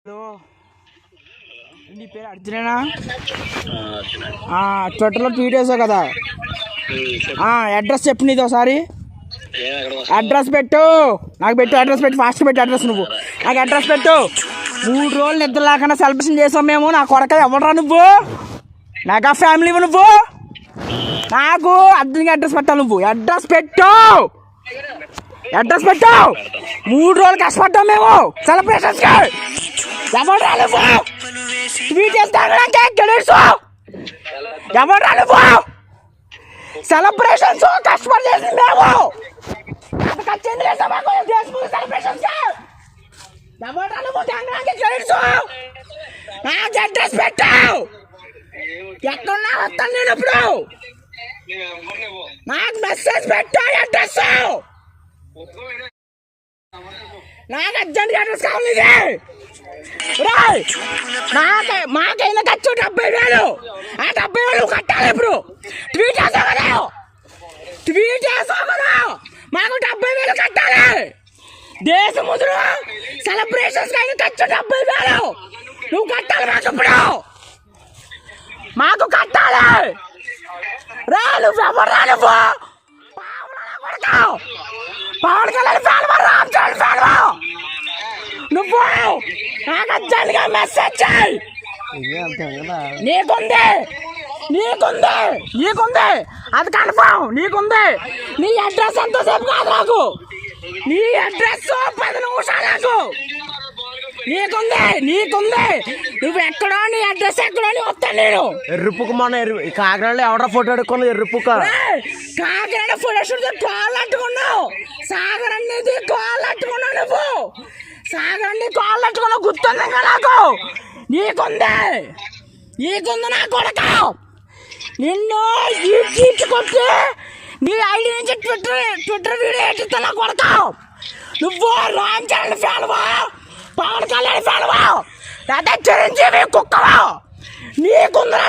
Hello, నీ పేరు అర్జునేనా? ట్విట్టర్లో ట్వీట్ వేసావు కదా, అడ్రస్ చెప్పు నీది ఒకసారి. అడ్రస్ పెట్టు, నాకు పెట్టు అడ్రస్ పెట్టు, ఫాస్ట్ పెట్టు అడ్రస్. నువ్వు నాకు అడ్రస్ పెట్టు. 3 రోజులు నిద్ర లేకుండా సెలబ్రేషన్ చేసాం మేము. నా కొడక ఎవడరా నువ్వు? నాకు ఆ ఫ్యామిలీ నువ్వు? నాకు అర్జున్గా అడ్రస్ పెట్టావు. నువ్వు అడ్రస్ పెట్టు, అడ్రస్ పెట్టు. 3 రోజులు కష్టపడ్డాం మేము సెలబ్రేషన్స్. ఎవడరా నువ్వు? ట్వీట్ చేస్తాను ఎవడరా నువ్వు? సెలబ్రేషన్స్ కష్టపడి చేసింది మేము. సెలబ్రేషన్స్ ఎవడరా నువ్వు? నాకు అడ్రస్ పెట్టావు. ఎక్కడున్నా వస్తాను నేను. ఇప్పుడు నాకు మెసేజ్ పెట్టా, అడ్రస్ నాకు అర్జెంట్ అడ్రస్ కావాలి. మాకైనా ఖర్చు 70,000. ఆ 70,000 కట్టాలి. ఇప్పుడు ట్వీట్ చేసావు కదా, ట్వీట్ చేసావు కదా, మాకు 70,000 కట్టాలి. దేశ ముద్ర సెలబ్రేషన్స్ అయినా ఖర్చు 70,000 నువ్వు కట్టాలి. మాకు ఇప్పుడు మాకు కట్టాలి. రా నువ్వు ఎవరు? రా నువ్వు పవన్ కళ్యాణ్ ఫ్యాన్, రామ్ చరణ్ ఫ్యాన్. నువ్వు నాకు అర్జెంట్గా మెసేజ్ చేయి. నీకుంది అది కన్ఫర్మ్. నీకుంది. నీ అడ్రస్ ఎంతసేపు కాదు నాకు. నీ అడ్రస్ 10 నిమిషాలు నాకు. నీకుంది. నువ్వు ఎక్కడో, నీ అడ్రస్ ఎక్కడో వస్తాను నేను. ఎర్రుపుకు మన కాకినాడలో ఎవడ ఫోటో అడుక్కున్నా? ఎర్రుపుక కాకినాడ ఫోటో షూట్ కాళ్ళు అట్టుకున్నావు. సాగర్ అనేది కాళ్ళు అట్టుకున్నావు. నువ్వు సాగర్ అన్ని కాళ్ళు అట్టుకున్నావు. గుర్తుంది నాకు. నీకుంది నా కొడక. నిన్ను కొట్టి నీ ఐడి నుంచి ట్విట్టర్ వీడియో ఎట్టిస్తా నా కొడక. నువ్వు రామ్ చరణ్ ఫ్యాన్వా, పవన్ కళ్యాణ్ ఫ్యాన్వా, లేదా చిరంజీవి కుక్కవా? నీకుందా?